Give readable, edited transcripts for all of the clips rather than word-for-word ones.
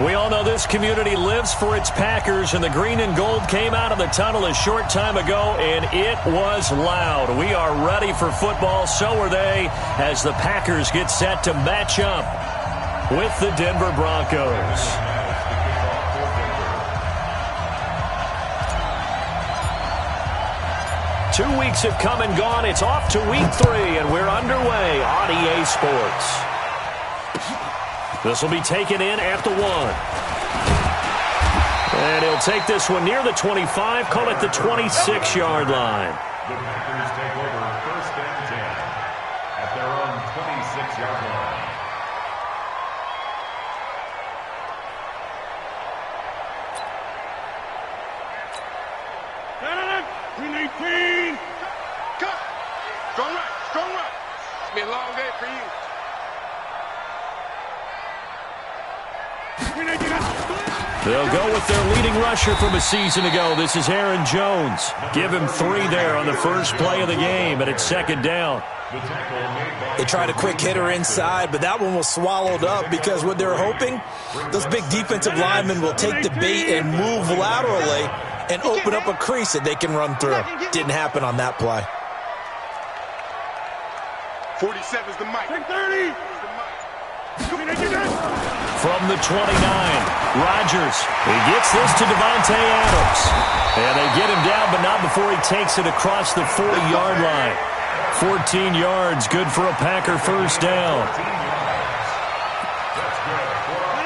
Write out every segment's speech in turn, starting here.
We all know this community lives for its Packers, and the green and gold came out of the tunnel a short time ago, and it was loud. We are ready for football. So are they, as the Packers get set to match up with the Denver Broncos. Two weeks have come and gone. It's off to week 3, and we're underway on EA Sports. This will be taken in at the 1. And he'll take this one near the 25, call it the 26-yard line. The Packers take over 1st and 10 at their own 26-yard line. Green 18. Cut. Strong right. Strong right. It's been a long day for you. They'll go with their leading rusher from a season ago. This is Aaron Jones. Give him 3 there on the first play of the game, and it's 2nd down. They tried a quick hitter inside, but that one was swallowed up because what they're hoping, those big defensive linemen will take the bait and move laterally and open up a crease that they can run through. Didn't happen on that play. 47's the mic. 30. From the 29, Rodgers. He gets this to Davante Adams. And they get him down, but not before he takes it across the 40-yard line. 14 yards, good for a Packer first down.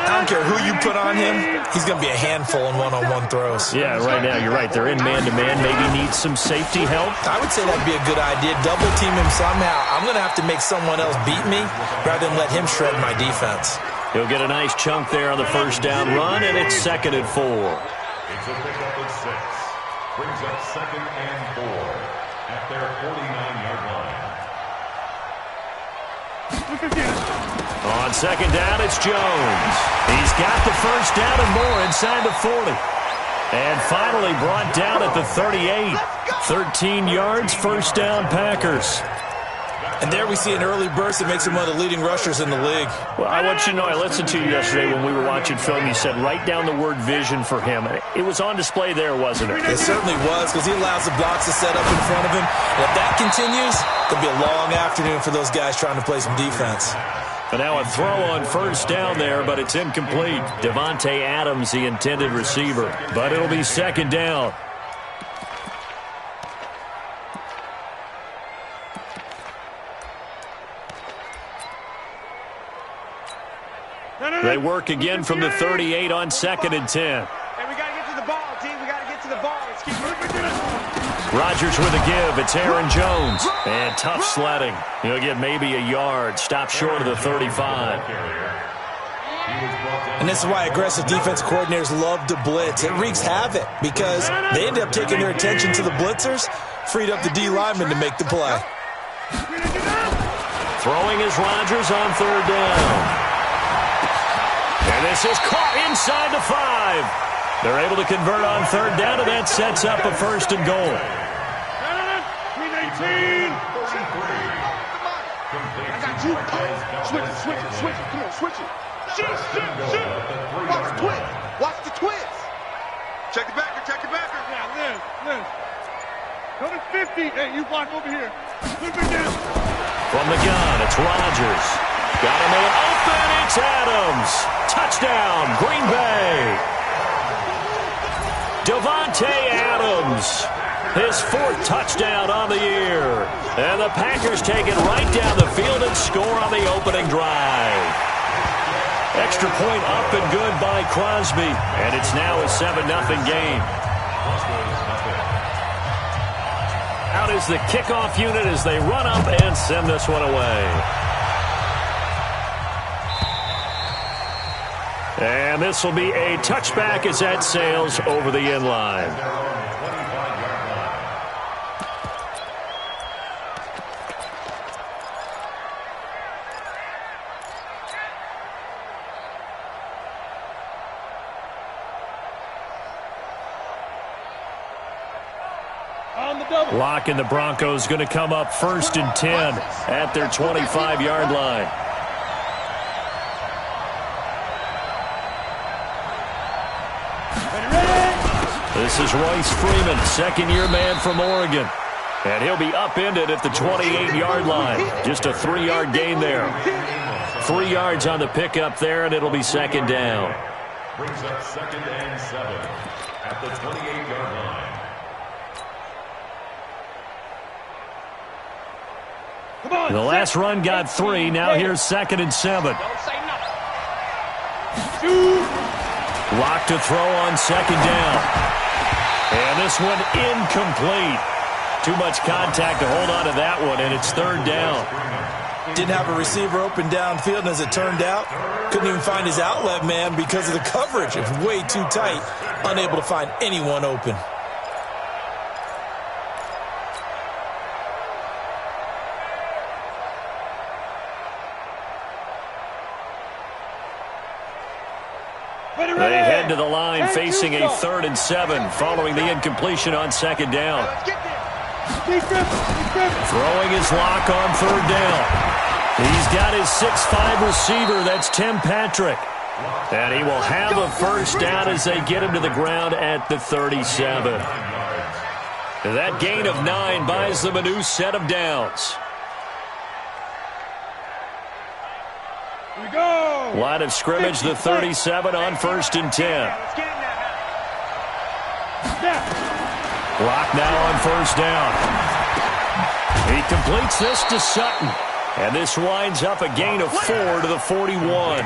I don't care who you put on him, he's going to be a handful in one-on-one throws. Yeah, right now, you're right. They're in man-to-man. Maybe need some safety help. I would say that'd be a good idea. Double team him somehow. I'm going to have to make someone else beat me rather than let him shred my defense. He'll get a nice chunk there on the first down run, and it's 2nd and 4. It's a pickup at 6. Brings up 2nd and 4 at their 49-yard line. On 2nd down, it's Jones. He's got the first down and more inside the 40. And finally brought down at the 38. 13 yards, first down Packers. And there we see an early burst that makes him one of the leading rushers in the league. Well, I want you to know, I listened to you yesterday when we were watching film. You said write down the word vision for him. It was on display there, wasn't it? It certainly was, because he allows the blocks to set up in front of him. And if that continues, it'll be a long afternoon for those guys trying to play some defense. And now a throw on first down there, but it's incomplete. Davante Adams, the intended receiver. But it'll be 2nd down. They work again from the 38 on 2nd and 10. Hey, we got to get to the ball, team. We got to get to the ball. Let's keep moving. Rodgers with a give. It's Aaron Jones. And tough sledding. He'll get maybe a yard. Stop short of the 35. And this is why aggressive defense coordinators love to blitz. It wreaks havoc because they end up taking their attention to the blitzers, freed up the D lineman to make the play. Throwing is Rodgers on 3rd down. And this is caught inside the 5. They're able to convert on 3rd down, and that sets up a 1st and goal. Green 18. I got you. Switch it. Come on, switch it. Shoot. Watch the twist. Watch the twist. Check the backer. Yeah, Lynn. Go to 50. Hey, you block over here. From the gun, it's Rodgers. Got him open. It's Adams. Touchdown, Green Bay. Davante Adams, his 4th touchdown on the year. And the Packers take it right down the field and score on the opening drive. Extra point up and good by Crosby. And it's now a 7-0 game. Out is the kickoff unit as they run up and send this one away. And this will be a touchback as that sails over the end line. Lock and the Broncos going to come up 1st and 10 at their 25-yard line. This is Royce Freeman, second-year man from Oregon. And he'll be upended at the 28-yard line. Just a 3-yard gain there. 3 yards on the pickup there, and it'll be second down. Brings up 2nd and 7 at the 28-yard line. The last run got 3. Now here's 2nd and 7. Lock to throw on 2nd down. And this one incomplete. Too much contact to hold on to that one, and it's 3rd down. Didn't have a receiver open downfield, and as it turned out, couldn't even find his outlet man because of the coverage. It was way too tight, unable to find anyone open. They head to the line facing a 3rd and 7 following the incompletion on 2nd down. Throwing his lock on 3rd down. He's got his 6'5 receiver. That's Tim Patrick. And he will have a first down as they get him to the ground at the 37. That gain of 9 buys them a new set of downs. Line of scrimmage, the 37 on 1st and 10. Block now on 1st down. He completes this to Sutton. And this winds up a gain of 4 to the 41.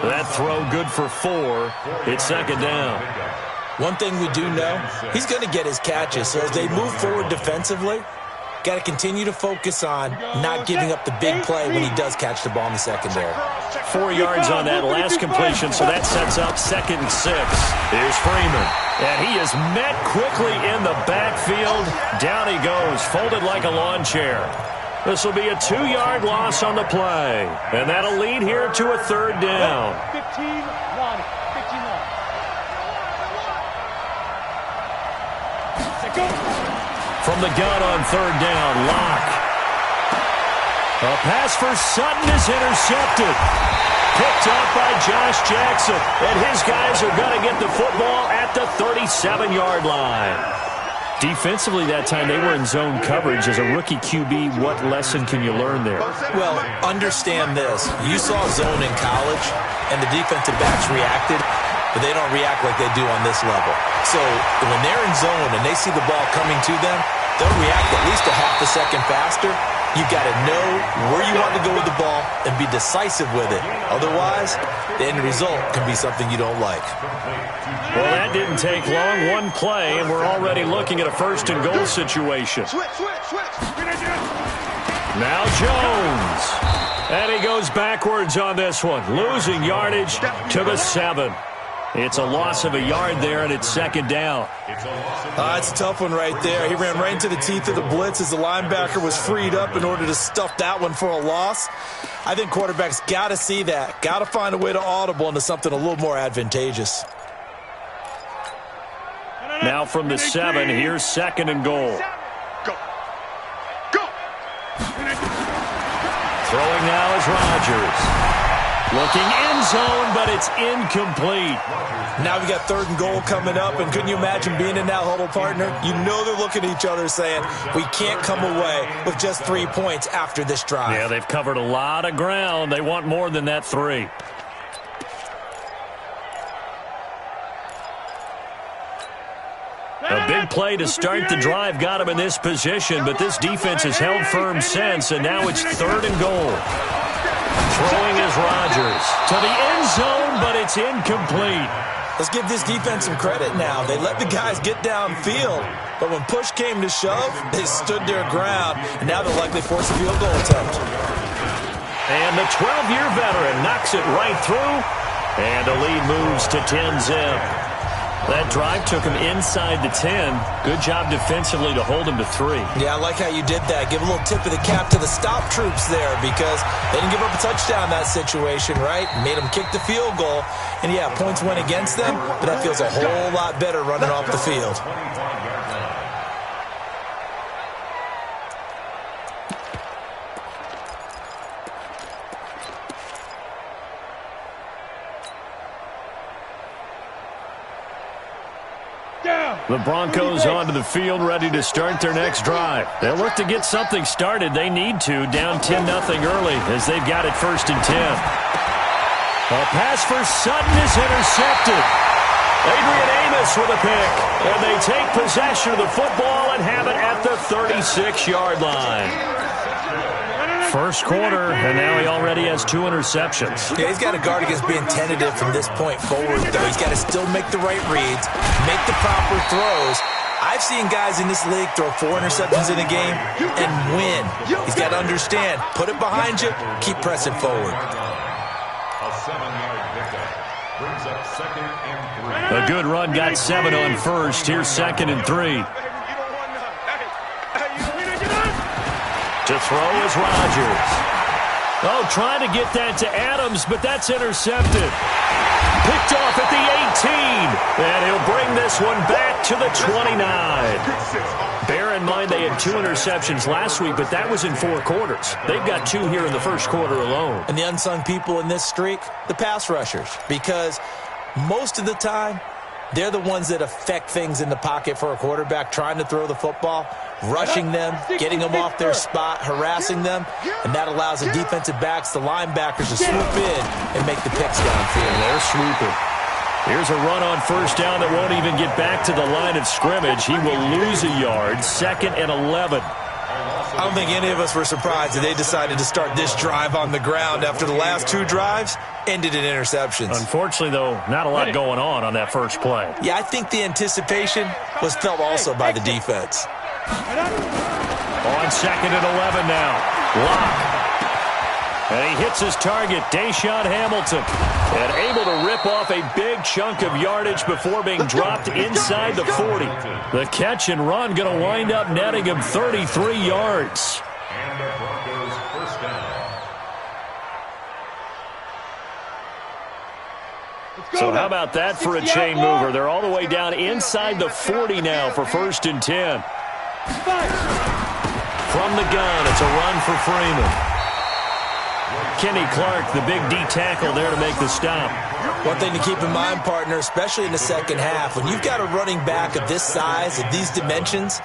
That throw good for 4. It's 2nd down. One thing we do know, he's going to get his catches. So as they move forward defensively, got to continue to focus on not giving up the big play when he does catch the ball in the secondary. 4 yards on that last completion, so that sets up 2nd and 6. Here's Freeman. And he is met quickly in the backfield. Down he goes, folded like a lawn chair. This will be a 2-yard loss on the play. And that'll lead here to a 3rd down. 15-1. From the gun on 3rd down, Locke. A pass for Sutton is intercepted. Picked up by Josh Jackson. And his guys are going to get the football at the 37-yard line. Defensively that time, they were in zone coverage. As a rookie QB, what lesson can you learn there? Well, understand this. You saw zone in college, and the defensive backs reacted, but they don't react like they do on this level. So when they're in zone and they see the ball coming to them, they'll react at least a half a second faster. You've got to know where you want to go with the ball and be decisive with it. Otherwise, the end result can be something you don't like. Well, that didn't take long. One play, and we're already looking at a 1st and goal situation. Now Jones. And he goes backwards on this one. Losing yardage to the 7. It's a loss of a yard there, and it's 2nd down. It's a tough one right there. He ran right into the teeth of the blitz as the linebacker was freed up in order to stuff that one for a loss. I think quarterbacks got to see that. Got to find a way to audible into something a little more advantageous. Now from the 7, here's 2nd and goal. Go. Throwing now is Rodgers. Looking in zone, but it's incomplete. Now we got 3rd and goal coming up, and couldn't you imagine being in that huddle, partner? You know they're looking at each other saying, we can't come away with just 3 points after this drive. Yeah, they've covered a lot of ground. They want more than that 3. A big play to start the drive got him in this position, but this defense has held firm since, and now it's 3rd and goal. Throwing is Rodgers to the end zone, but it's incomplete. Let's give this defense some credit now. They let the guys get downfield, but when push came to shove, they stood their ground, and now they'll likely force a field goal attempt. And the 12-year veteran knocks it right through, and the lead moves to 10-zip. That drive took him inside the 10. Good job defensively to hold him to 3. Yeah, I like how you did that. Give a little tip of the cap to the stop troops there because they didn't give up a touchdown in that situation, right? Made them kick the field goal. And, yeah, points went against them, but that feels a whole lot better running off the field. The Broncos onto the field, ready to start their next drive. They'll look to get something started. They need to, down 10-0 early as they've got it 1st and 10. A pass for Sutton is intercepted. Adrian Amos with a pick. And they take possession of the football and have it at the 36-yard line. First quarter, and now he already has 2 interceptions. Yeah, he's got to guard against being tentative from this point forward, though. He's got to still make the right reads, make the proper throws. I've seen guys in this league throw 4 interceptions in a game and win. He's got to understand, put it behind you, keep pressing forward. A 7-yard pickup brings up 2nd and 3. A good run got 7 on first. Here's 2nd and 3. To throw is Rodgers. Oh, trying to get that to Adams, but that's intercepted. Picked off at the 18. And he'll bring this one back to the 29. Bear in mind they had 2 interceptions last week, but that was in 4 quarters. They've got 2 here in the first quarter alone. And the unsung people in this streak, the pass rushers, because most of the time, they're the ones that affect things in the pocket for a quarterback, trying to throw the football, rushing them, getting them off their spot, harassing them, and that allows the defensive backs, the linebackers to swoop in and make the picks downfield. They're swooping. Here's a run on first down that won't even get back to the line of scrimmage. He will lose a yard, 2nd and 11. I don't think any of us were surprised that they decided to start this drive on the ground after the last 2 drives ended in interceptions. Unfortunately, though, not a lot going on that first play. Yeah, I think the anticipation was felt also by the defense. On 2nd and 11 now. Lock. And he hits his target, Deshaun Hamilton. And able to rip off a big chunk of yardage before being dropped inside the 40. The catch and run going to wind up netting him 33 yards. And the Broncos first down. So how about that for a chain mover? They're all the way down inside the 40 now for 1st and 10. From the gun, it's a run for Freeman. Kenny Clark, the big D tackle there to make the stop. One thing to keep in mind, partner, especially in the second half, when you've got a running back of this size, of these dimensions,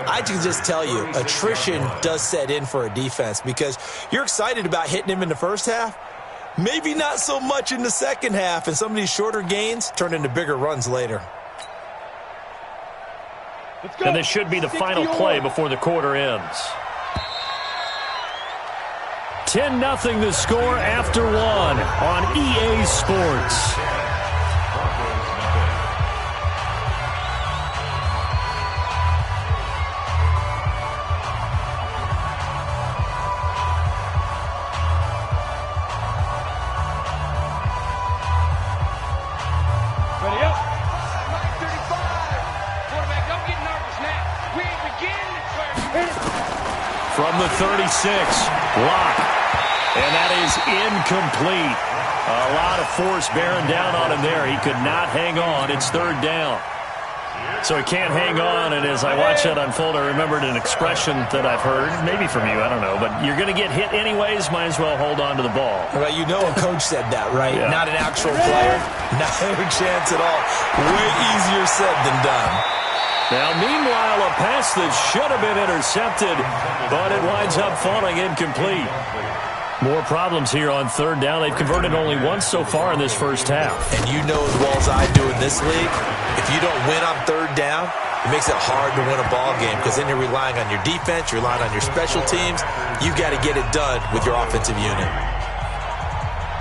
I can just tell you, attrition does set in for a defense because you're excited about hitting him in the first half, maybe not so much in the second half, and some of these shorter gains turn into bigger runs later. And this should be the final play before the quarter ends. 10-0 the score after 1 on EA Sports. Ready up. 35. Quarterback, don't get nervous now. We ain't beginning to From the 36, Lock. And that is incomplete. A lot of force bearing down on him there. He could not hang on. It's 3rd down. So he can't hang on, and as I watch that unfold, I remembered an expression that I've heard, maybe from you, I don't know, but you're going to get hit anyways, might as well hold on to the ball. Well, you know a coach said that, right? Yeah. Not an actual player. Not a chance at all. Way easier said than done. Now, meanwhile, a pass that should have been intercepted, but it winds up falling incomplete. More problems here on 3rd down. They've converted only once so far in this first half. And you know as well as I do in this league, if you don't win on 3rd down, it makes it hard to win a ball game because then you're relying on your defense, you're relying on your special teams. You've got to get it done with your offensive unit.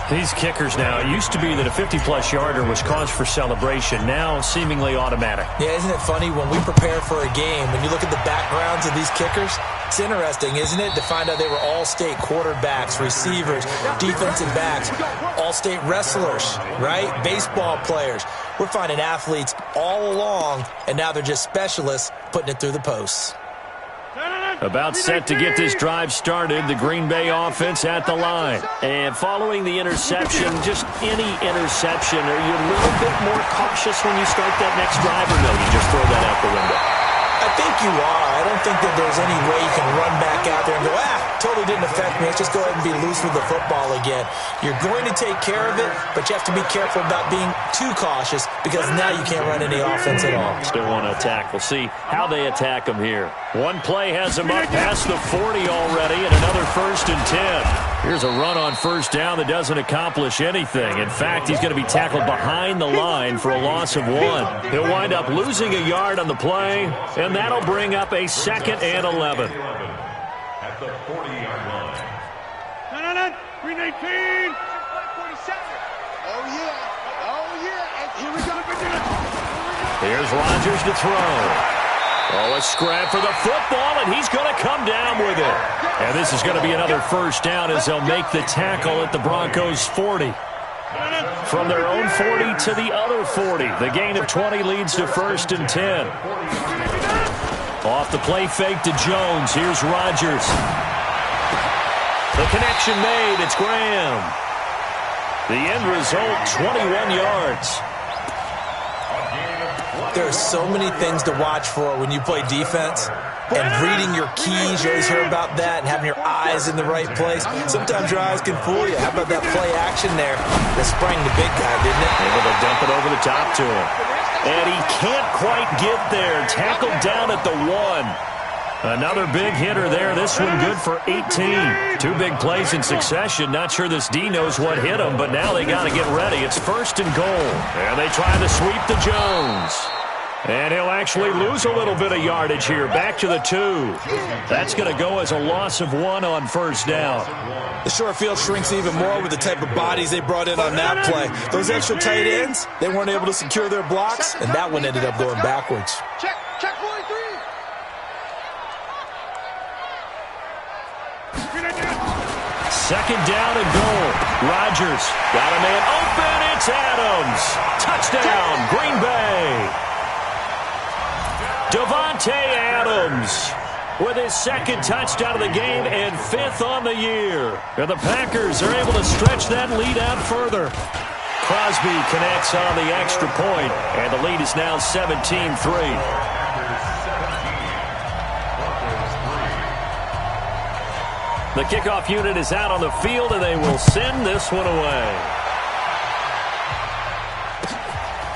These kickers now, it used to be that a 50-plus yarder was cause for celebration. Now, seemingly automatic. Yeah, isn't it funny when we prepare for a game, when you look at the backgrounds of these kickers, it's interesting, isn't it, to find out they were all-state quarterbacks, receivers, defensive backs, all-state wrestlers, right? Baseball players. We're finding athletes all along, and now they're just specialists putting it through the posts. About set to get this drive started, the Green Bay offense at the line. And following the interception, just any interception, are you a little bit more cautious when you start that next drive, or no, you just throw that out the window? I think you are. I don't think that there's any way you can run back out there and go, totally didn't affect me. Let's just go ahead and be loose with the football again. You're going to take care of it, but you have to be careful about being too cautious because now you can't run any offense at all. Still want to attack. We'll see how they attack him here. One play has him up past the 40 already, and another 1st and 10. Here's a run on 1st down that doesn't accomplish anything. In fact, he's going to be tackled behind the line for a loss of 1. He'll wind up losing a yard on the play, and that'll bring up a 2nd and 11. At the 40-yard line. No. Green 18. 47. Oh, yeah. And here we go. Here's Rodgers to throw. Oh, a scrap for the football, and he's going to come down with it. And this is going to be another 1st down as they'll make the tackle at the Broncos' 40. From their own 40 to the other 40. The gain of 20 leads to 1st and 10. Off the play fake to Jones. Here's Rodgers. The connection made. It's Graham. The end result, 21 yards. There are so many things to watch for when you play defense. And reading your keys, you always hear about that, and having your eyes in the right place. Sometimes your eyes can fool you. How about that play action there that sprang the big guy, didn't it? Able to dump it over the top to him. And he can't quite get there. Tackled down at the 1. Another big hitter there. This one good for 18. 2 big plays in succession. Not sure this D knows what hit him, but now they got to get ready. It's 1st and goal. And they try to sweep to Jones. And he'll actually lose a little bit of yardage here. Back to the 2. That's going to go as a loss of 1 on 1st down. The short field shrinks even more with the type of bodies they brought in on that play. Those extra tight ends, they weren't able to secure their blocks, and that one ended up going backwards. Check 43. Second down and goal. Rodgers got a man open. It's Adams. Touchdown, Green Bay. Davante Adams with his 2nd touchdown of the game and 5th on the year. And the Packers are able to stretch that lead out further. Crosby connects on the extra point, and the lead is now 17-3. The kickoff unit is out on the field, and they will send this one away.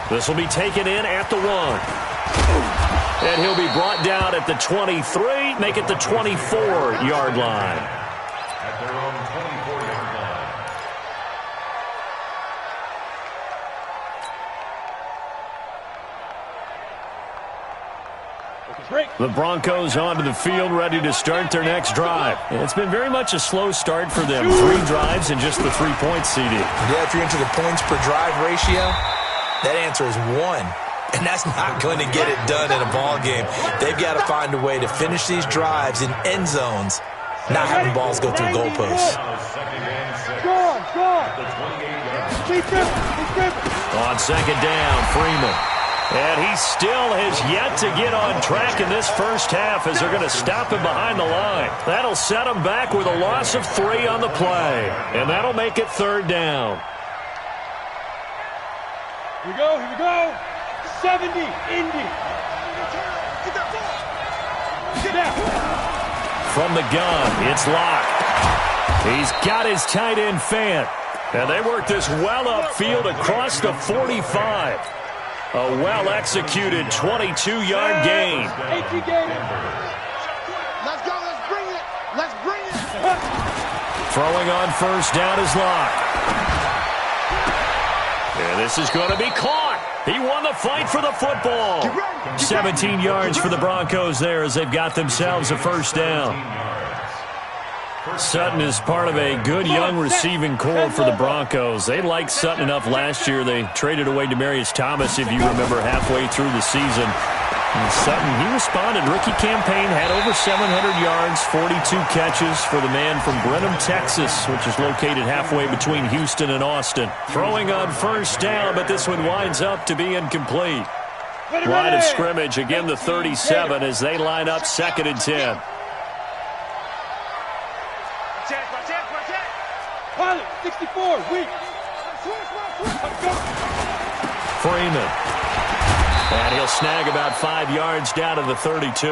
This will be taken in at the 1. And he'll be brought down at the 23, make it the 24-yard line. At their own 24-yard line. The Broncos onto the field, ready to start their next drive. It's been very much a slow start for them. 3 drives and just the 3 points, CD. Yeah, if you're into the points per drive ratio, that answer is 1. And that's not going to get it done in a ball game. They've got to find a way to finish these drives in end zones, not having balls go through goalposts. On 2nd down, Freeman. And he still has yet to get on track in this first half as they're going to stop him behind the line. That'll set him back with a loss of 3 on the play. And that'll make it 3rd down. Here we go. 70, Indy. From the gun, it's locked. He's got his tight end Fant. And they work this well upfield across the 45. A well-executed 22-yard gain. Let's go. Let's bring it. Throwing on 1st down is Locke. And this is going to be caught. He won the fight for the football. 17 yards for the Broncos there as they've got themselves a 1st down. Sutton is part of a good young receiving core for the Broncos. They liked Sutton enough last year. They traded away Demaryius Thomas, if you remember, halfway through the season. And Sutton, he responded. Rookie campaign, had over 700 yards, 42 catches for the man from Brenham, Texas, which is located halfway between Houston and Austin. Throwing on 1st down, but this one winds up to be incomplete. Line of scrimmage, again the 37 as they line up 2nd and 10. Pilot, 64, weak. Freeman. And he'll snag about 5 yards down to the 32.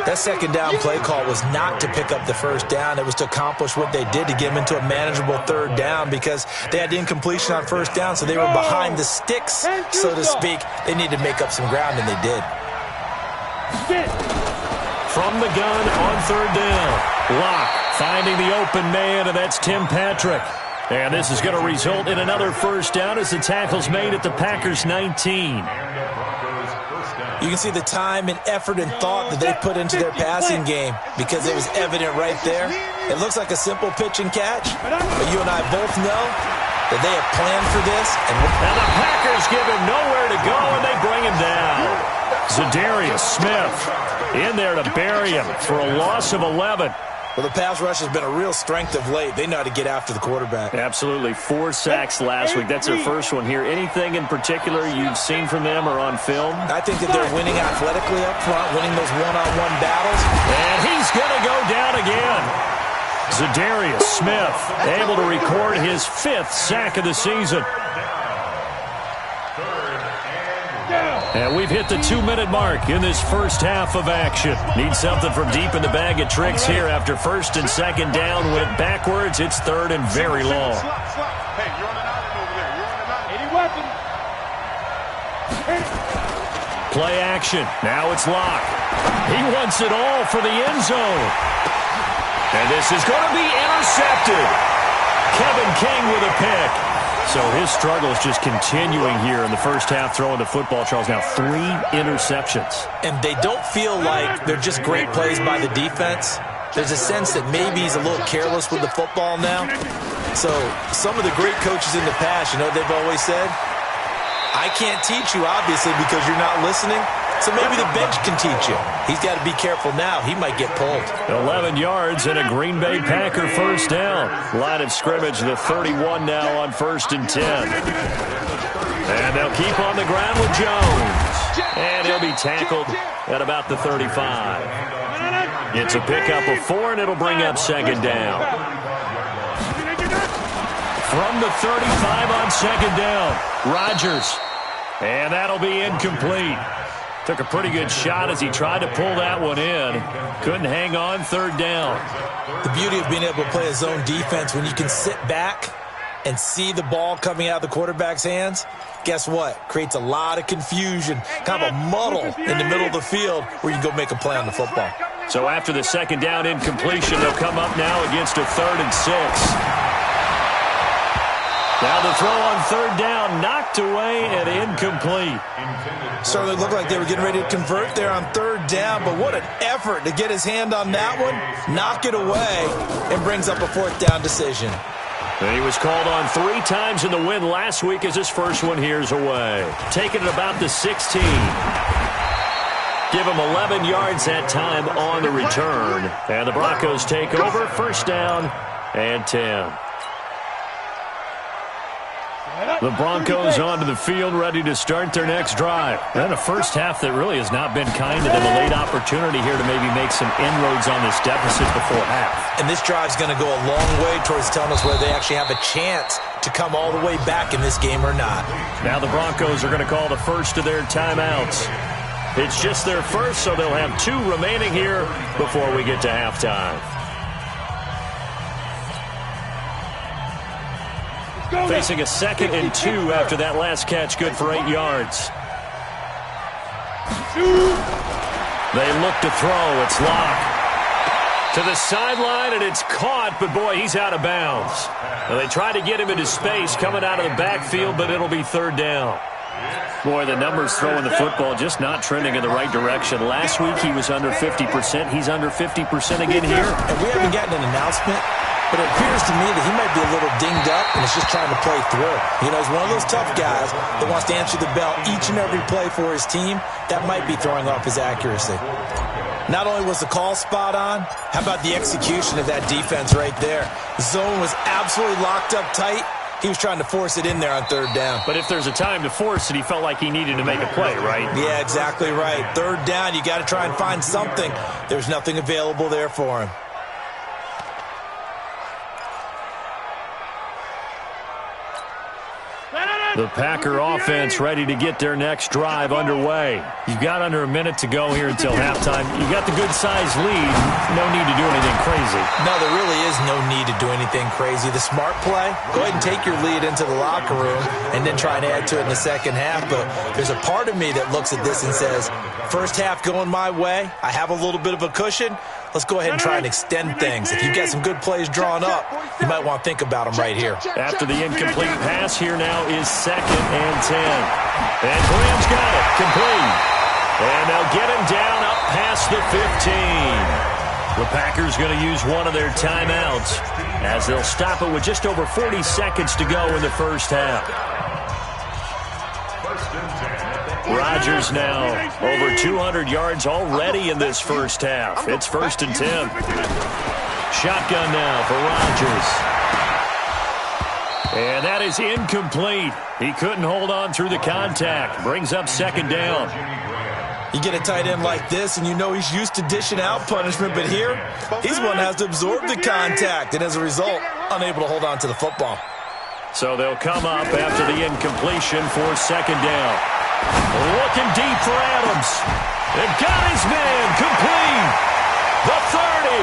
That second down play call was not to pick up the first down. It was to accomplish what they did, to get them into a manageable third down, because they had incompletion on first down, so they were behind the sticks, so to speak. They needed to make up some ground, and they did. From the gun on third down. Locke finding the open man, and that's Tim Patrick. And this is going to result in another first down as the tackle's made at the Packers' 19. You can see the time and effort and thought that they put into their passing game, because it was evident right there. It looks like a simple pitch and catch, but you and I both know that they have planned for this. And the Packers give him nowhere to go, and they bring him down. Zadarius Smith in there to bury him for a loss of 11. Well, the pass rush has been a real strength of late. They know how to get after the quarterback. Absolutely. 4 sacks last week. That's their first one here. Anything in particular you've seen from them or on film? I think that they're winning athletically up front, winning those one-on-one battles. And he's going to go down again. Zadarius Smith able to record his 5th sack of the season. And we've hit the 2-minute mark in this first half of action. Need something from deep in the bag of tricks here after first and second down went backwards. It's third and very long. Hey, you're on an island over there. You're on an island. Any weapon. Play action. Now it's Locke. He wants it all for the end zone. And this is going to be intercepted. Kevin King with a pick. So his struggle is just continuing here in the first half, throwing the football, Charles. Now 3 interceptions. And they don't feel like they're just great plays by the defense. There's a sense that maybe he's a little careless with the football now. So some of the great coaches in the past, you know what they've always said? I can't teach you, obviously, because you're not listening. So maybe the bench can teach you. He's got to be careful now. He might get pulled. 11 yards and a Green Bay Packer first down. Line of scrimmage, the 31 now on 1st and 10. And they'll keep on the ground with Jones. And he'll be tackled at about the 35. It's a pickup of 4, and it'll bring up second down. From the 35 on second down, Rodgers. And that'll be incomplete. Took a pretty good shot as he tried to pull that one in. Couldn't hang on, third down. The beauty of being able to play a zone defense, when you can sit back and see the ball coming out of the quarterback's hands, guess what? Creates a lot of confusion, kind of a muddle in the middle of the field where you can go make a play on the football. So after the second down incompletion, they'll come up now against a 3rd and 6. Now the throw on third down, knocked away and incomplete. Certainly looked like they were getting ready to convert there on third down, but what an effort to get his hand on that one, knock it away, and brings up a 4th down decision. And he was called on 3 times in the win last week as his first one here's away. Taking it about the 16. Give him 11 yards that time on the return. And the Broncos take over, first down and 10. The Broncos onto the field, ready to start their next drive. And a first half that really has not been kind to them. A late opportunity here to maybe make some inroads on this deficit before half. And this drive's going to go a long way towards telling us whether they actually have a chance to come all the way back in this game or not. Now the Broncos are going to call the first of their timeouts. It's just their first, so they'll have 2 remaining here before we get to halftime. Facing a 2nd and 2 after that last catch, good for 8 yards. They look to throw. It's Locke. To the sideline, and it's caught, but boy, he's out of bounds. Now they try to get him into space coming out of the backfield, but it'll be third down. Boy, the numbers throwing the football just not trending in the right direction. Last week he was under 50%. He's under 50% again here. And we haven't gotten an announcement, but it appears to me that he might be a little dinged up and is just trying to play through. You know, he's one of those tough guys that wants to answer the bell each and every play for his team. That might be throwing off his accuracy. Not only was the call spot on, how about the execution of that defense right there? The zone was absolutely locked up tight. He was trying to force it in there on third down. But if there's a time to force it, he felt like he needed to make a play, right? Yeah, exactly right. Third down, you got to try and find something. There's nothing available there for him. The Packer offense ready to get their next drive underway. You've got under a minute to go here until halftime. You've got the good-sized lead. No need to do anything crazy. No, there really is no need to do anything crazy. The smart play, go ahead and take your lead into the locker room and then try and add to it in the second half. But there's a part of me that looks at this and says, first half going my way, I have a little bit of a cushion. Let's go ahead and try and extend things. If you've got some good plays drawn up, you might want to think about them right here. After the incomplete pass, here now is 2nd and 10. And Graham's got it. Complete. And they'll get him down up past the 15. The Packers going to use one of their timeouts as they'll stop it with just over 40 seconds to go in the first half. Rodgers now over 200 yards already in this first half. It's 1st and 10. Shotgun now for Rodgers. And that is incomplete. He couldn't hold on through the contact. Brings up 2nd down. You get a tight end like this, and you know he's used to dishing out punishment, but here, he's one that has to absorb the contact, and as a result, unable to hold on to the football. So they'll come up after the incompletion for 2nd down. Looking deep for Adams. They've got his man complete. The 30,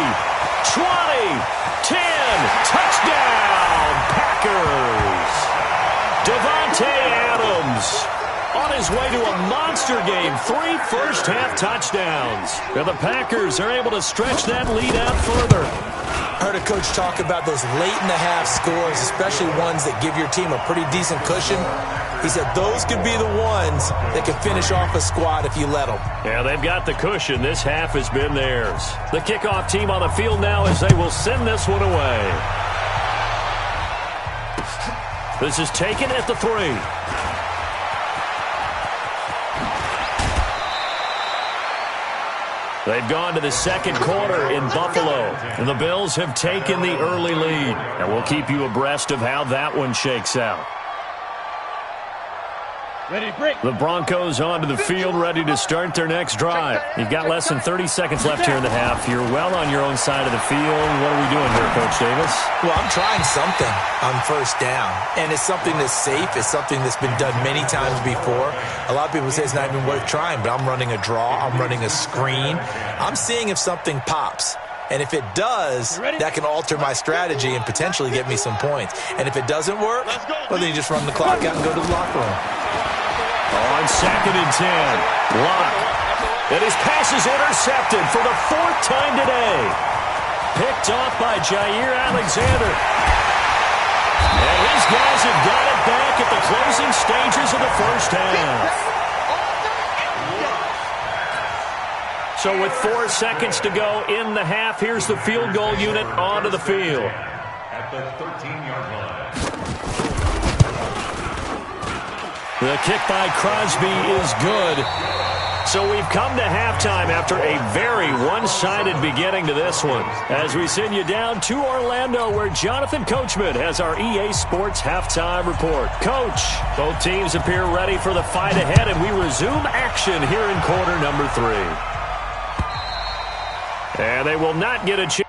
20, 10, touchdown, Packers. Devontae Adams on his way to a monster game. 3 first-half touchdowns. And the Packers are able to stretch that lead out further. I heard a coach talk about those late-in-the-half scores, especially ones that give your team a pretty decent cushion. He said those could be the ones that can finish off a squad if you let them. Yeah, they've got the cushion. This half has been theirs. The kickoff team on the field now as they will send this one away. This is taken at the 3. They've gone to the second quarter in Buffalo, and the Bills have taken the early lead. And we'll keep you abreast of how that one shakes out. The Broncos onto the field, ready to start their next drive. You've got less than 30 seconds left here in the half. You're well on your own side of the field. What are we doing here, Coach Davis? Well, I'm trying something on 1st down, and it's something that's safe. It's something that's been done many times before. A lot of people say it's not even worth trying, but I'm running a draw. I'm running a screen. I'm seeing if something pops. And if it does, that can alter my strategy and potentially get me some points. And if it doesn't work, well, then you just run the clock out and go to the locker room. On 2nd and 10, Locke. And his pass is intercepted for the 4th time today. Picked off by Jair Alexander. And his guys have got it back at the closing stages of the first half. So with 4 seconds to go in the half, here's the field goal unit onto the field. At the 13-yard line. The kick by Crosby is good. So we've come to halftime after a very one-sided beginning to this one. As we send you down to Orlando, where Jonathan Coachman has our EA Sports halftime report. Coach, both teams appear ready for the fight ahead, and we resume action here in quarter number 3. And they will not get a chance.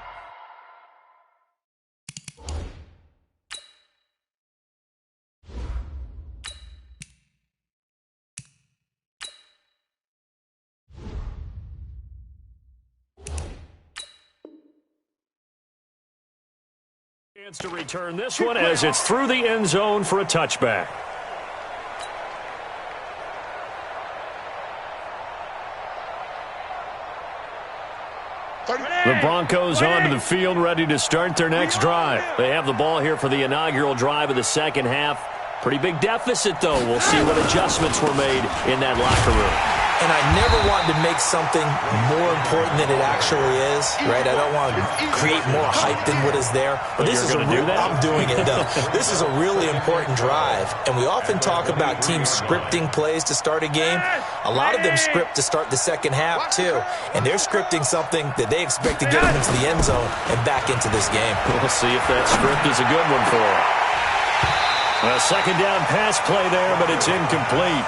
To return this one as it's through the end zone for a touchback. The Broncos onto the field, ready to start their next drive. They have the ball here for the inaugural drive of the second half. Pretty big deficit, though. We'll see what adjustments were made in that locker room. And I never want to make something more important than it actually is, right? I don't want to create more hype than what is there. But this is a real, I'm doing it, though. This is a really important drive. And we often talk about teams scripting plays to start a game. A lot of them script to start the second half, too. And they're scripting something that they expect to get them into the end zone and back into this game. We'll see if that script is a good one for them. A second down pass play there, but it's incomplete.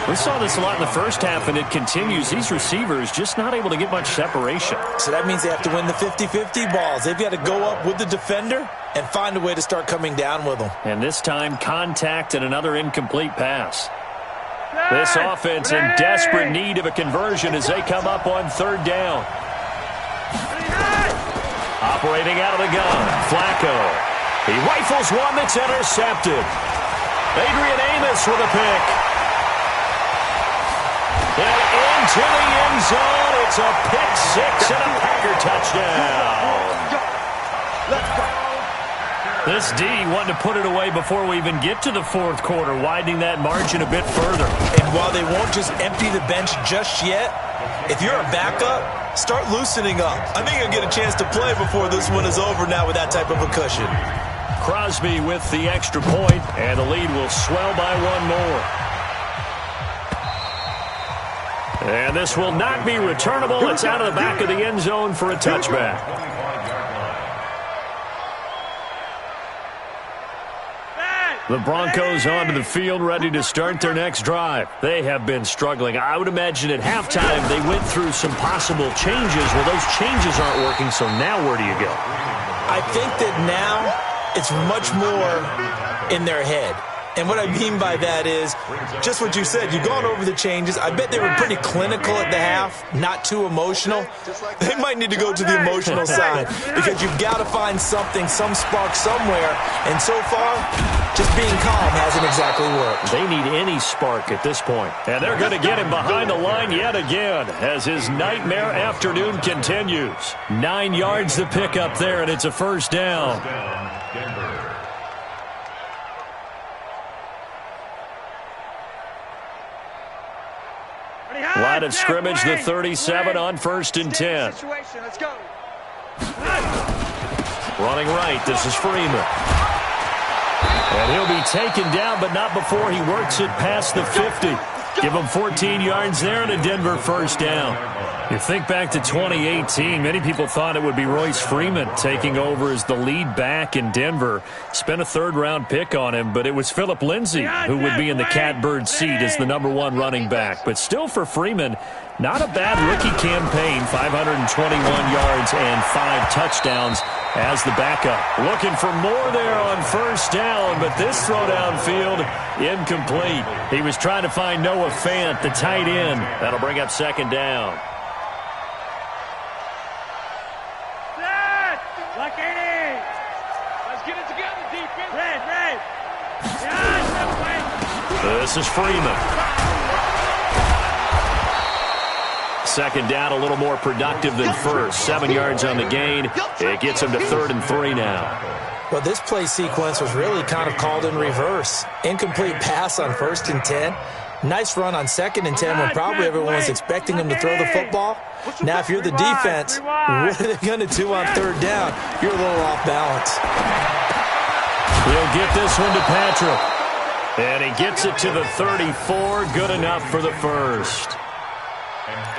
We saw this a lot in the first half, and it continues. These receivers just not able to get much separation. So that means they have to win the 50-50 balls. They've got to go up with the defender and find a way to start coming down with them. And this time, contact and another incomplete pass. This offense in desperate need of a conversion as they come up on third down. Operating out of the gun, Flacco. He rifles one that's intercepted. Adrian Amos with a pick. And into the end zone, it's a pick six and a Packer touchdown. Let's go. This D wanted to put it away before we even get to the fourth quarter, widening that margin a bit further. And while they won't just empty the bench just yet, if you're a backup, start loosening up. I think you'll get a chance to play before this one is over now with that type of a cushion. Crosby with the extra point, and the lead will swell by one more. And this will not be returnable. It's out of the back of the end zone for a touchback. The Broncos onto the field, ready to start their next drive. They have been struggling. I would imagine at halftime they went through some possible changes. Well, those changes aren't working, so now where do you go? I think that now it's much more in their head. And what I mean by that is just what you said. You've gone over the changes. I bet they were pretty clinical at the half, not too emotional. They might need to go to the emotional side because you've got to find something, some spark somewhere. And so far, just being calm hasn't exactly worked. They need any spark at this point. And they're going to get him behind the line yet again as his nightmare afternoon continues. 9 yards to pick up there, and it's a first down. Line of scrimmage, the 37 on 1st and 10. Let's go. Running right, this is Freeman. And he'll be taken down, but not before he works it past the 50. Give him 14 yards there and a Denver first down. You think back to 2018, many people thought it would be Royce Freeman taking over as the lead back in Denver. Spent a third-round pick on him, but it was Phillip Lindsay who would be in the catbird seat as the #1 running back. But still for Freeman, not a bad rookie campaign, 521 yards and 5 touchdowns as the backup. Looking for more there on first down, but this throw downfield incomplete. He was trying to find Noah Fant, the tight end. That'll bring up second down. This is Freeman. Second down, a little more productive than first. 7 yards on the gain. It gets him to 3rd and 3 now. Well, this play sequence was really kind of called in reverse. Incomplete pass on 1st and 10. Nice run on 2nd and 10 when probably everyone was expecting him to throw the football. Now, if you're the defense, what are they going to do on 3rd down? You're a little off balance. He'll get this one to Patrick. And he gets it to the 34. Good enough for the first.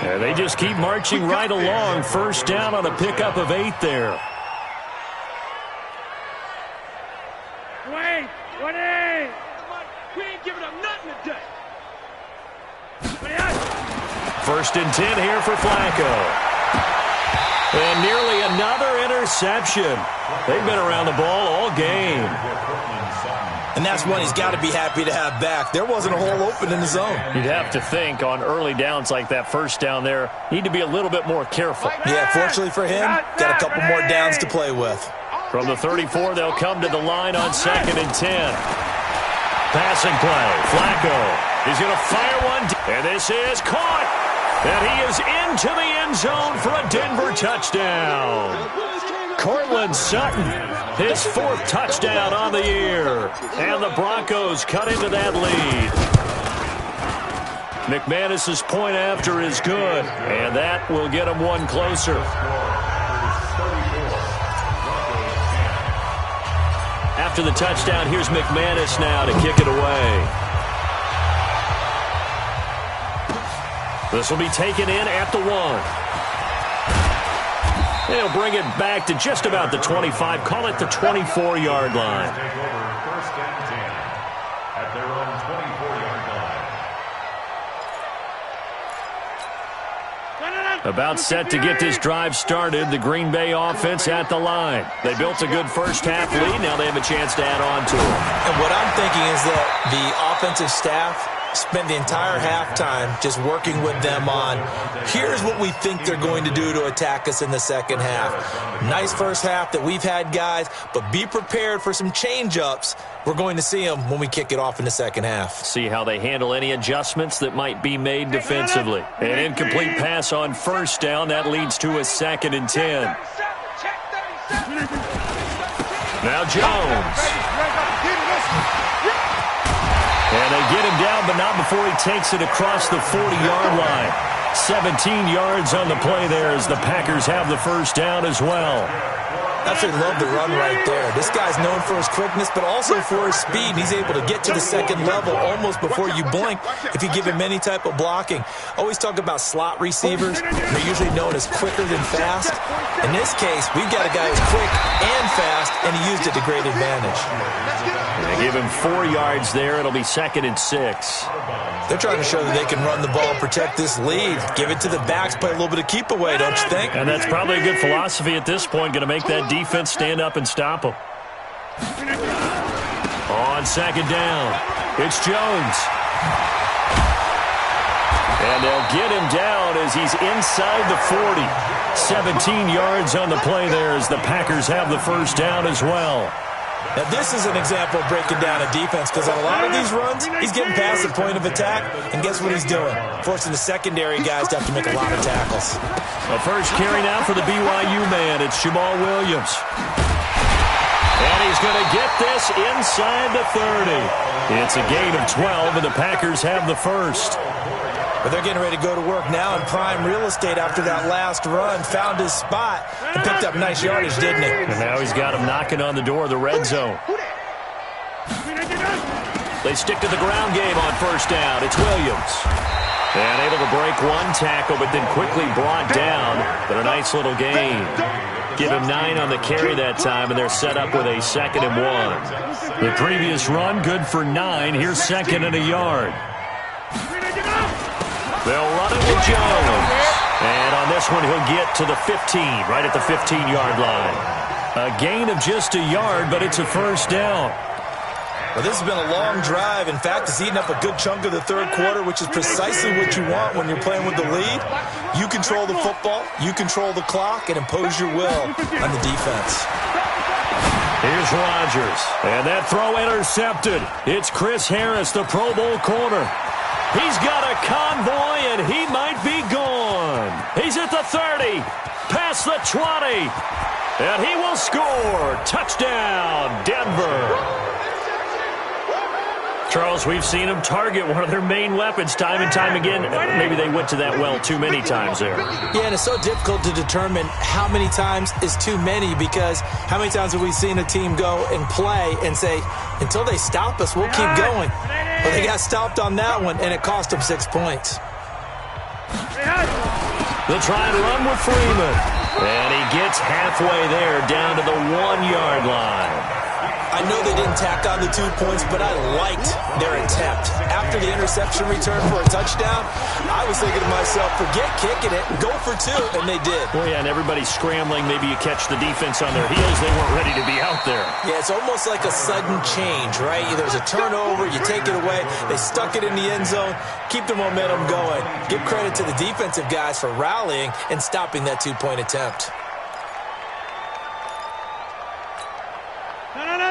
And they just keep marching right along. First down on a pickup of 8 there. Wait. We ain't giving up nothing today. 1st and 10 here for Flacco. And nearly another interception. They've been around the ball all game. And that's one he's got to be happy to have back. There wasn't a hole open in the zone. You'd have to think on early downs like that first down there, need to be a little bit more careful. Yeah, fortunately for him, got a couple more downs to play with. From the 34, they'll come to the line on 2nd and 10. Passing play, Flacco. He's going to fire one, and this is caught. And he is into the end zone for a Denver touchdown. Cortland Sutton, his 4th touchdown on the year. And the Broncos cut into that lead. McManus's point after is good, and that will get him one closer. After the touchdown, here's McManus now to kick it away. This will be taken in at the 1. They'll bring it back to just about the 25. Call it the 24-yard line. Take over 1st and 10 at their own 24-yard line. About set to get this drive started, the Green Bay offense at the line. They built a good first-half lead. Now they have a chance to add on to it. And what I'm thinking is that the offensive staff spent the entire halftime just working with them on, here's what we think they're going to do to attack us in the second half. Nice first half that we've had, guys, but be prepared for some change-ups. We're going to see them when we kick it off in the second half. See how they handle any adjustments that might be made defensively. An incomplete pass on first down. That leads to a 2nd and 10. Now Jones. And they get him down, but not before he takes it across the 40-yard line. 17 yards on the play there as the Packers have the first down as well. Absolutely love the run right there. This guy's known for his quickness, but also for his speed. He's able to get to the second level almost before you blink if you give him any type of blocking. Always talk about slot receivers. They're usually known as quicker than fast. In this case, we've got a guy who's quick and fast, and he used it to great advantage. They give him 4 yards there. It'll be 2nd and 6. They're trying to show that they can run the ball and protect this lead. Give it to the backs, play a little bit of keep away, don't you think? And that's probably a good philosophy at this point, going to make that defense stand up and stop them. On 2nd down, it's Jones. And they'll get him down as he's inside the 40. 17 yards on the play there as the Packers have the first down as well. Now, this is an example of breaking down a defense because on a lot of these runs, he's getting past the point of attack, and guess what he's doing? Forcing the secondary guys to have to make a lot of tackles. A first carry now for the BYU man. It's Jamal Williams. And he's going to get this inside the 30. It's a gain of 12, and the Packers have the first. But they're getting ready to go to work now in prime real estate after that last run. Found his spot and picked up nice yardage, didn't he? And now he's got him knocking on the door of the red zone. They stick to the ground game on first down. It's Williams. And able to break one tackle, but then quickly brought down. But a nice little gain. Give him 9 on the carry that time, and they're set up with a 2nd and 1. The previous run, good for 9. Here's 2nd and a yard. They'll run it with Jones. And on this one, he'll get to the 15, right at the 15-yard line. A gain of just a yard, but it's a first down. Well, this has been a long drive. In fact, it's eaten up a good chunk of the third quarter, which is precisely what you want when you're playing with the lead. You control the football, you control the clock, and impose your will on the defense. Here's Rodgers. And that throw intercepted. It's Chris Harris, the Pro Bowl corner. He's got a convoy, and he might be gone. He's at the 30, past the 20, and he will score. Touchdown, Denver. Charles, we've seen them target one of their main weapons time and time again. Maybe they went to that well too many times there. Yeah, and it's so difficult to determine how many times is too many because how many times have we seen a team go and play and say, until they stop us, we'll keep going. Well, they got stopped on that one, and it cost them 6 points. They'll try and run with Freeman. And he gets halfway there down to the 1-yard line. I know they didn't tack on the 2 points, but I liked their attempt. After the interception return for a touchdown, I was thinking to myself, forget kicking it, go for 2, and they did. Well, yeah, and everybody's scrambling. Maybe you catch the defense on their heels. They weren't ready to be out there. Yeah, it's almost like a sudden change, right? There's a turnover, you take it away. They stuck it in the end zone. Keep the momentum going. Give credit to the defensive guys for rallying and stopping that 2-point attempt.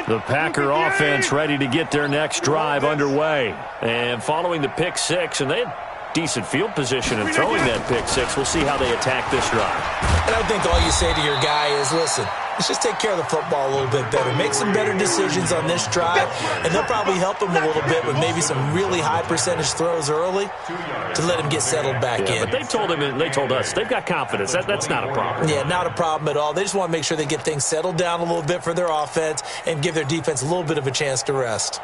The Packer offense ready to get their next drive underway. And following the pick 6, and they had decent field position in throwing that pick 6. We'll see how they attack this drive. And I think all you say to your guy is, listen, let's just take care of the football a little bit better. Make some better decisions on this drive, and they'll probably help him a little bit with maybe some really high percentage throws early to let him get settled back in. But they told him and they told us they've got confidence. That's not a problem. Yeah, not a problem at all. They just want to make sure they get things settled down a little bit for their offense and give their defense a little bit of a chance to rest.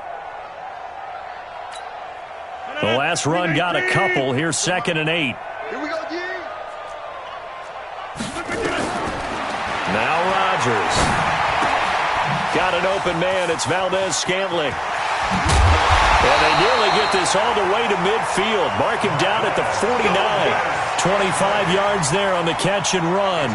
The last run got a couple. Here's 2nd and 8. Here we go, G. Now Rodgers. Got an open man. It's Valdez-Scantling. And they nearly get get this all the way to midfield. Mark him down at the 49. 25 yards there on the catch and run.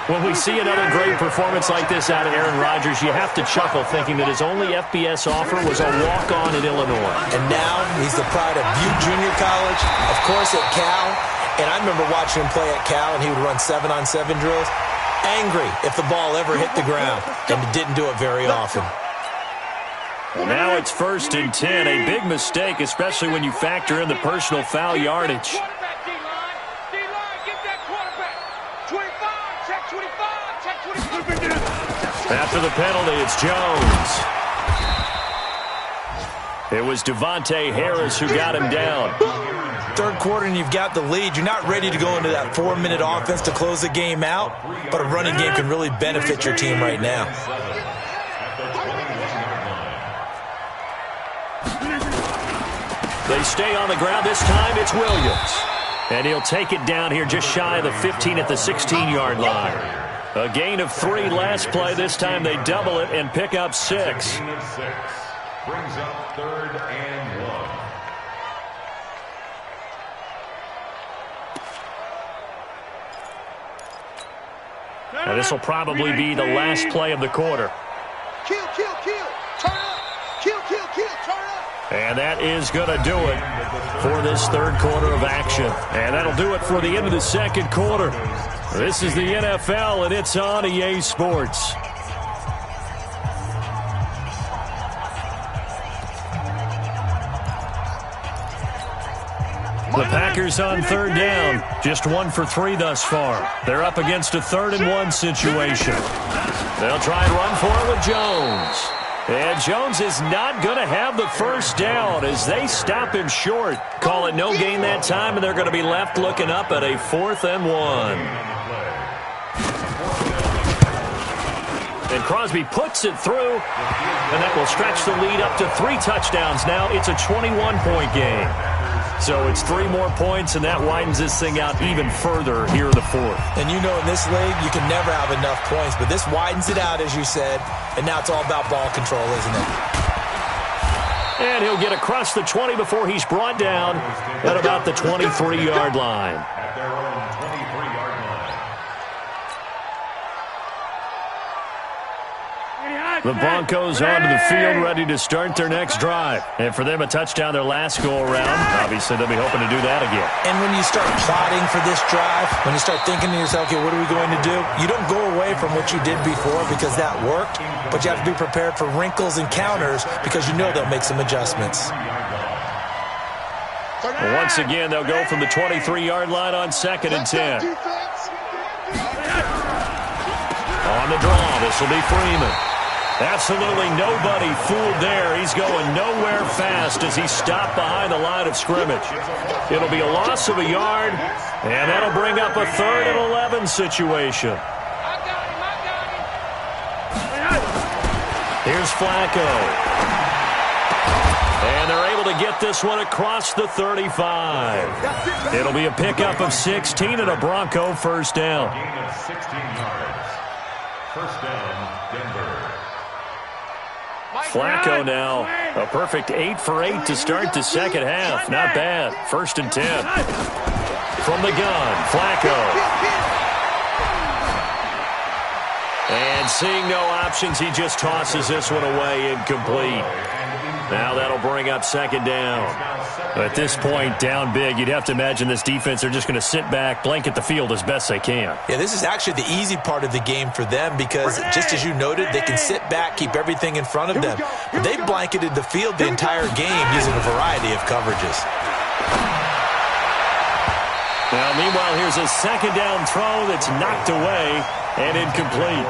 When we see another great performance like this out of Aaron Rodgers, you have to chuckle thinking that his only FBS offer was a walk-on at Illinois. And now he's the pride of Butte Junior College, of course at Cal. And I remember watching him play at Cal, and he would run 7-on-7 drills. Angry if the ball ever hit the ground, and it didn't do it very often. Now it's 1st and 10, a big mistake, especially when you factor in the personal foul yardage. After the penalty, it's Jones. It was Devontae Harris who got him down. Third quarter and you've got the lead. You're not ready to go into that 4-minute offense to close the game out, but a running game can really benefit your team right now. They stay on the ground. This time it's Williams. And he'll take it down here just shy of the 15 at the 16-yard line. A gain of 3 last play. This time they double it and pick up 6. Brings up 3rd and 1. Now this will probably be the last play of the quarter. Kill, kill, kill. Turn up. Kill, kill, kill. Turn up. And that is going to do it for this third quarter of action. And that'll do it for the end of the second quarter. This is the NFL, and it's on EA Sports. The Packers on 3rd down. Just 1 for 3 thus far. They're up against a 3rd and 1 situation. They'll try and run for it with Jones. And Jones is not going to have the first down as they stop him short. Call it no gain that time, and they're going to be left looking up at a 4th and 1. And Crosby puts it through, and that will stretch the lead up to 3 touchdowns now. It's a 21-point game. So it's 3 more points, and that widens this thing out even further here in the 4th. And you know in this league, you can never have enough points, but this widens it out, as you said, and now it's all about ball control, isn't it? And he'll get across the 20 before he's brought down at about the 23-yard line. At their own 23-yard line. The Broncos onto the field, ready to start their next drive. And for them, a touchdown their last go-around. Obviously, they'll be hoping to do that again. And when you start plotting for this drive, when you start thinking to yourself, okay, what are we going to do? You don't go away from what you did before because that worked, but you have to be prepared for wrinkles and counters because you know they'll make some adjustments. Once again, they'll go from the 23-yard line on 2nd and 10. On the draw, this will be Freeman. Absolutely nobody fooled there. He's going nowhere fast as he's stopped behind the line of scrimmage. It'll be a loss of a yard, and that'll bring up a 3rd and 11 situation. Here's Flacco. And they're able to get this one across the 35. It'll be a pickup of 16 and a Bronco first down. Gain of 16 yards. First down, Denver. Flacco now, a perfect 8 for 8 to start the second half. Not bad. 1st and 10. From the gun, Flacco. And seeing no options, he just tosses this one away incomplete. Now that'll bring up 2nd down. At this point, down big, you'd have to imagine this defense, they're just going to sit back, blanket the field as best they can. Yeah, this is actually the easy part of the game for them because, just as you noted, they can sit back, keep everything in front of them. But they've blanketed the field the entire game using a variety of coverages. Now, meanwhile, here's a 2nd down throw that's knocked away and incomplete.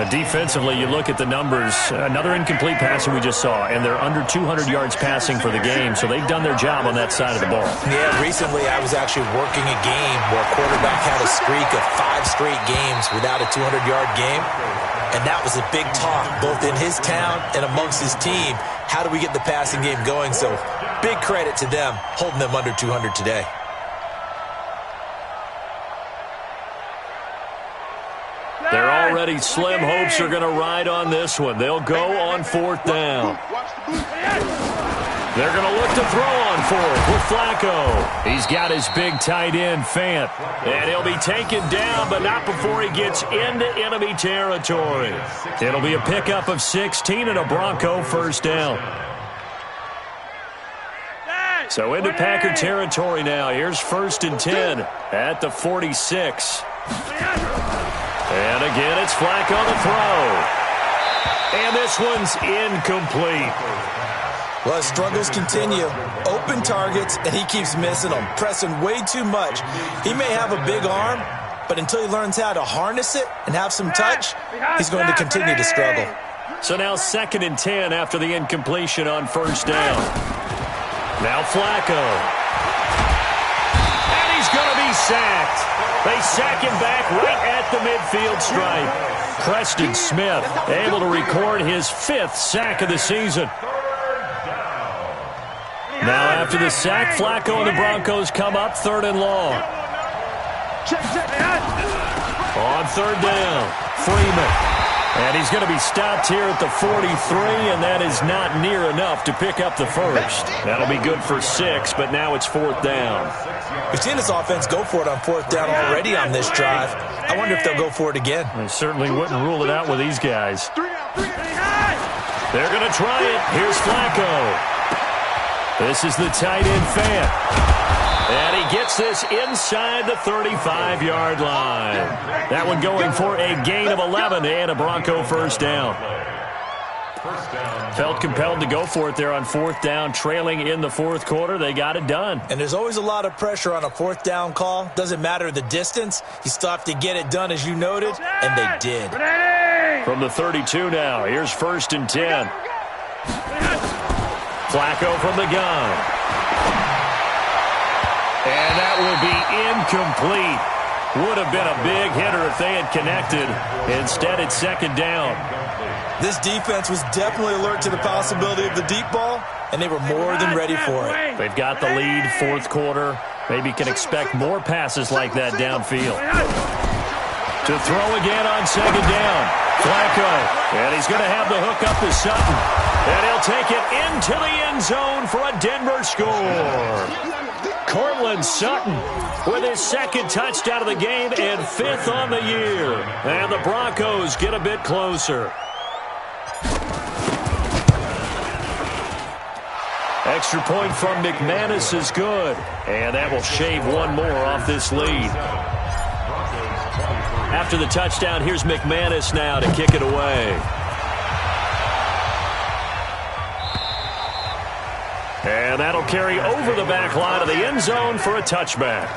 Defensively, you look at the numbers. Another incomplete passing we just saw, and they're under 200 yards passing for the game, so they've done their job on that side of the ball. Yeah, recently I was actually working a game where a quarterback had a streak of 5 straight games without a 200-yard game, and that was a big talk, both in his town and amongst his team. How do we get the passing game going? So big credit to them, holding them under 200 today. They're already mighty slim hopes are going to ride on this one. They'll go on fourth down. They're going to look to throw on fourth with Flacco. He's got his big tight end, Fant. And he'll be taken down, but not before he gets into enemy territory. It'll be a pickup of 16 and a Bronco first down. So into Packer territory now. Here's 1st and 10 at the 46. And again, it's Flacco to throw. And this one's incomplete. Well, his struggles continue. Open targets, and he keeps missing them, pressing way too much. He may have a big arm, but until he learns how to harness it and have some touch, he's going to continue to struggle. So now 2nd and 10 after the incompletion on first down. Now Flacco. And he's going to be sacked. They sack him back right at the midfield stripe. Preston Smith able to record his 5th sack of the season. Now after the sack, Flacco and the Broncos come up 3rd and long. On 3rd down, Freeman. And he's going to be stopped here at the 43, and that is not near enough to pick up the first. That'll be good for 6, but now it's 4th down. We've seen this offense go for it on 4th down already on this drive. I wonder if they'll go for it again. I certainly wouldn't rule it out with these guys. They're going to try it. Here's Flacco. This is the tight end, Fant. And he gets this inside the 35-yard line. That one going for a gain of 11 and a Bronco first down. Felt compelled to go for it there on 4th down, trailing in the 4th quarter. They got it done. And there's always a lot of pressure on a 4th down call. Doesn't matter the distance. You still have to get it done, as you noted, and they did. From the 32 now, here's 1st and 10. Flacco from the gun. And that will be incomplete. Would have been a big hitter if they had connected. Instead, it's 2nd down. This defense was definitely alert to the possibility of the deep ball, and they were more than ready for it. They've got the lead, 4th quarter. Maybe can expect more passes like that downfield. To throw again on 2nd down. Flacco. And he's going to have the hook up to Sutton. And he'll take it into the end zone for a Denver score. Cortland Sutton with his 2nd touchdown of the game and 5th on the year. And the Broncos get a bit closer. Extra point from McManus is good. And that will shave one more off this lead. After the touchdown, here's McManus now to kick it away. And that'll carry over the back line of the end zone for a touchback.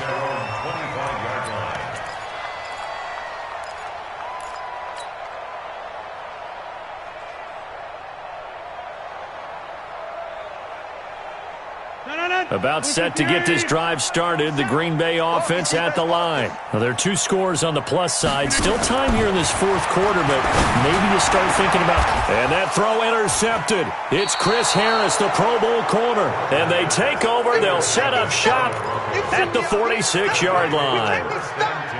About set to get this drive started. The Green Bay offense at the line. Now, there are 2 scores on the plus side. Still time here in this 4th quarter, but maybe you start thinking about... And that throw intercepted. It's Chris Harris, the Pro Bowl corner. And they take over. They'll set up shop at the 46-yard line.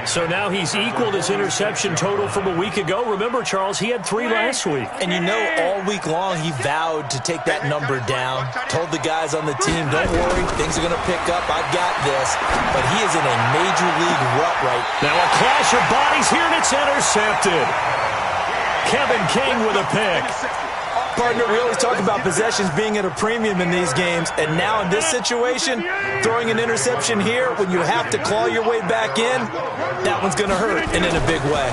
So now he's equaled his interception total from a week ago. Remember, Charles, he had 3 last week. And you know, all week long he vowed to take that number down. Told the guys on the team, don't worry, things are going to pick up. I've got this. But he is in a major league rut right now. A clash of bodies here, and it's intercepted. Kevin King with a pick. Partner, we always talk about possessions being at a premium in these games, and now in this situation, throwing an interception here when you have to claw your way back in, that one's going to hurt, and in a big way.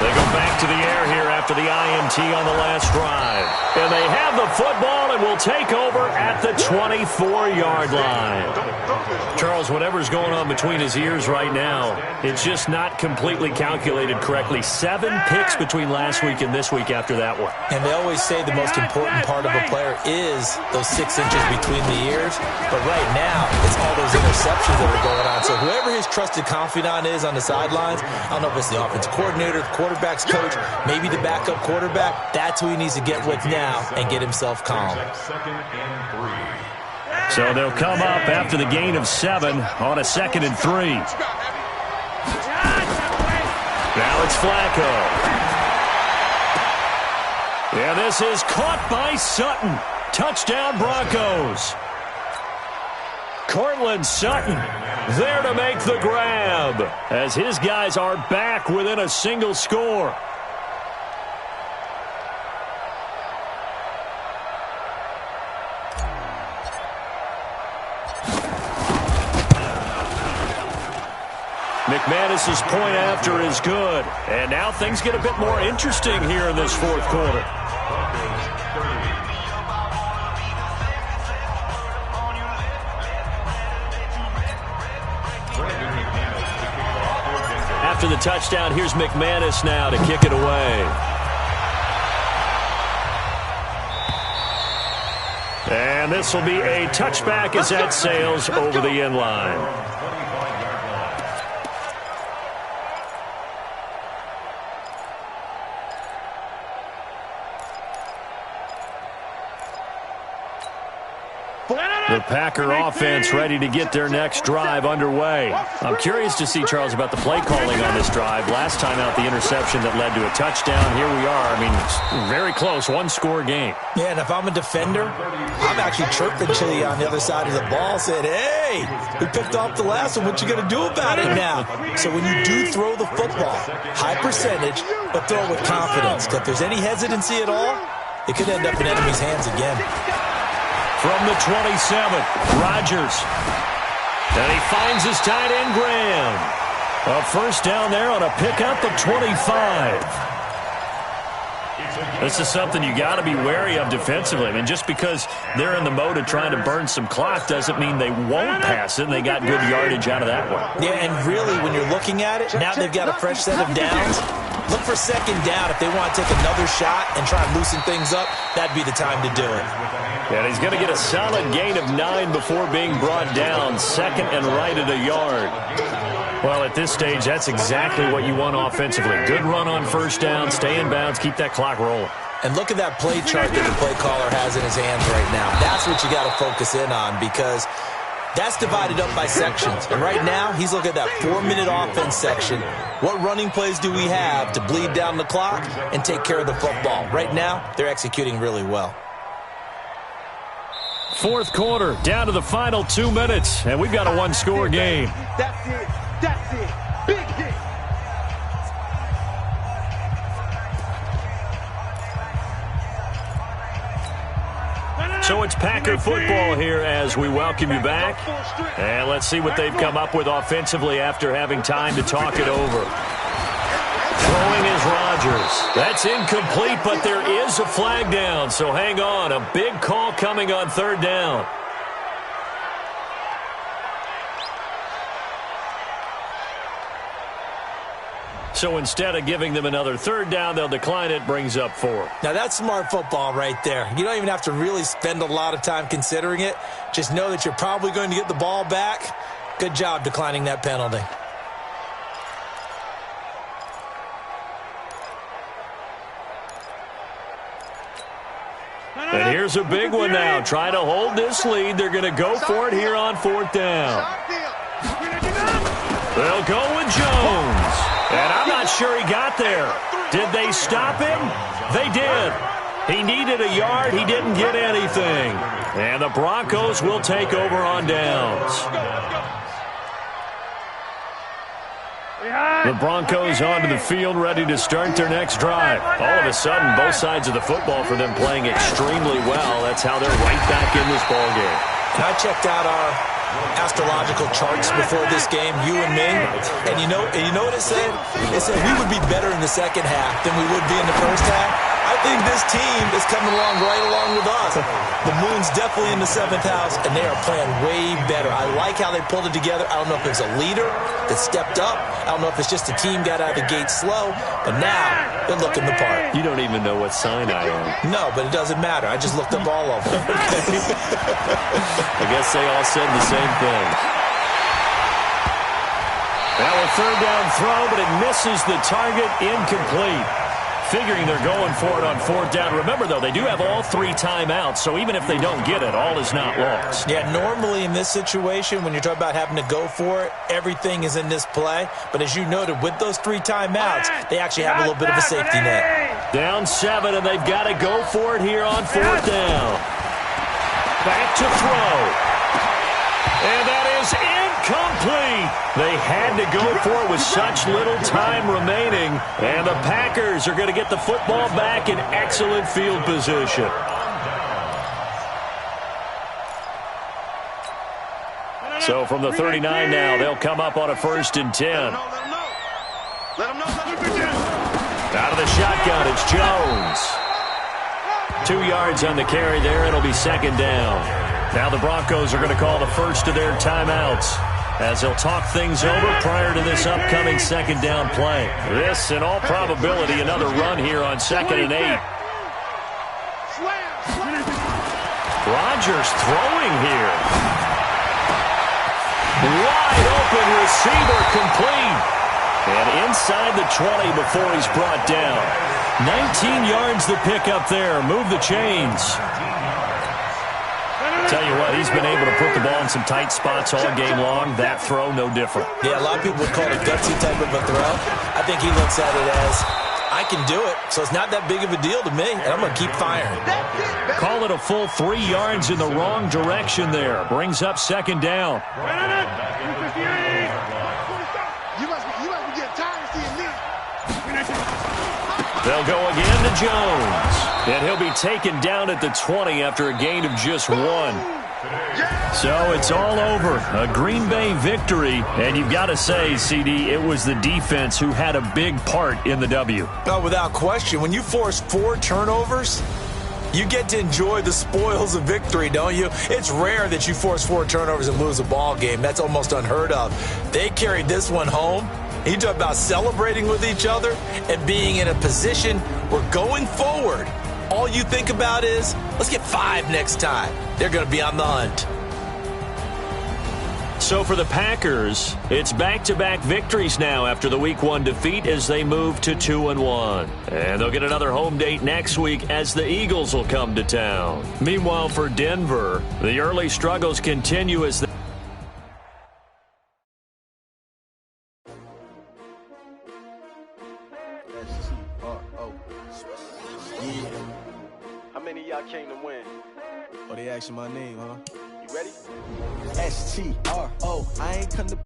They go back to the air here after the INT on the last drive. And they have the football and will take over at the 24-yard line. Charles, whatever's going on between his ears right now, it's just not completely calculated correctly. 7 picks between last week and this week after that one. And they always say the most important part of a player is those 6 inches between the ears. But right now, it's all those interceptions that are going on. So whoever his trusted confidant is on the sidelines, I don't know if it's the offensive coordinator, the quarterback's coach, maybe the backup quarterback, that's who he needs to get with now and get himself calm. So they'll come up after the gain of 7 on a 2nd and 3. Now it's Flacco. Yeah, this is caught by Sutton. Touchdown, Broncos. Cortland Sutton there to make the grab as his guys are back within a single score. McManus's point after is good. And now things get a bit more interesting here in this fourth quarter. After the touchdown, here's McManus now to kick it away. And this will be a touchback as that sails over the end line. The Packer offense ready to get their next drive underway. I'm curious to see, Charles, about the play calling on this drive. Last time out, the interception that led to a touchdown. Here we are. I mean, it's very close, one-score game. Yeah, and if I'm a defender, I'm actually chirping to you on the other side of the ball, saying, hey, we picked off the last one. What you going to do about it now? So when you do throw the football, high percentage, but throw it with confidence. If there's any hesitancy at all, it could end up in enemy's hands again. From the 27, Rodgers. And he finds his tight end, Graham. A first down there on a pickup of 25. This is something you got to be wary of defensively. I mean, just because they're in the mode of trying to burn some clock doesn't mean they won't pass it, and they got good yardage out of that one. Yeah, and really, when you're looking at it, now they've got a fresh set of downs. Look for second down. If they want to take another shot and try and loosen things up, that'd be the time to do it. And he's going to get a solid gain of 9 before being brought down. Second and right at a yard. Well, at this stage, that's exactly what you want offensively. Good run on first down, stay in bounds, keep that clock rolling. And look at that play chart that the play caller has in his hands right now. That's what you got to focus in on, because that's divided up by sections. And right now, he's looking at that 4-minute offense section. What running plays do we have to bleed down the clock and take care of the football? Right now, they're executing really well. Fourth quarter, down to the final 2 minutes, and we've got a one-score game. That's it. That's it. Big hit. So it's Packer football here as we welcome you back. And let's see what they've come up with offensively after having time to talk it over. Throwing is Rodgers. That's incomplete, but there is a flag down, so hang on. A big call coming on third down. So instead of giving them another third down, they'll decline it, brings up 4. Now, that's smart football right there. You don't even have to really spend a lot of time considering it. Just know that you're probably going to get the ball back. Good job declining that penalty. And here's a big one now. Trying to hold this lead. They're going to go for it here on fourth down. They'll go with Jones. And I'm not sure he got there. Did they stop him? They did. He needed a yard. He didn't get anything. And the Broncos will take over on downs. The Broncos onto the field, ready to start their next drive. All of a sudden, both sides of the football for them playing extremely well. That's how they're right back in this ballgame. I checked out our astrological charts before this game, you and me, and you know what it said? It said we would be better in the second half than we would be in the first half. I think this team is coming along right along with us. The moon's definitely in the 7th house, and they are playing way better. I like how they pulled it together. I don't know if there's a leader that stepped up. I don't know if it's just the team got out of the gate slow, but now they're looking the part. You don't even know what sign I am. No, but it doesn't matter. I just looked up all of them. I guess they all said the same thing. Now a third down throw, but it misses the target, incomplete. figuring they're going for it on 4th down. Remember, though, they do have all 3 timeouts, so even if they don't get it, all is not lost. Yeah, normally in this situation, when you're talking about having to go for it, everything is in this play. But as you noted, with those 3 timeouts, they actually have a little bit of a safety net. Down 7, and they've got to go for it here on 4th down. Back to throw. And that is incomplete. They had to go for it with such little time remaining. And the Packers are going to get the football back in excellent field position. So from the 39 now, they'll come up on a 1st and 10. Out of the shotgun, it's Jones. 2 yards on the carry there. It'll be 2nd down. Now the Broncos are going to call the first of their timeouts as they'll talk things over prior to this upcoming 2nd down play. This, in all probability, another run here on 2nd and 8. Rodgers throwing here. Wide open receiver complete. And inside the 20 before he's brought down. 19 yards the pick up there. Move the chains. Tell you what, he's been able to put the ball in some tight spots all game long. That throw, no different. Yeah, a lot of people would call it a gutsy type of a throw. I think he looks at it as, I can do it, so it's not that big of a deal to me, and I'm going to keep firing. Call it a full 3 yards in the wrong direction there. Brings up 2nd down. They'll go again to Jones. And he'll be taken down at the 20 after a gain of just 1. So it's all over. A Green Bay victory. And you've got to say, CD, it was the defense who had a big part in the W. Oh, without question. When you force 4 turnovers, you get to enjoy the spoils of victory, don't you? It's rare that you force 4 turnovers and lose a ball game. That's almost unheard of. They carried this one home. You talk about celebrating with each other and being in a position where going forward, all you think about is, let's get 5 next time. They're going to be on the hunt. So for the Packers, it's back-to-back victories now after the Week 1 defeat as they move to 2-1. And they'll get another home date next week as the Eagles will come to town. Meanwhile, for Denver, the early struggles continue as they... How many of y'all came to win? Oh, they asking my name, huh? You ready? S-T-R-O, I ain't come to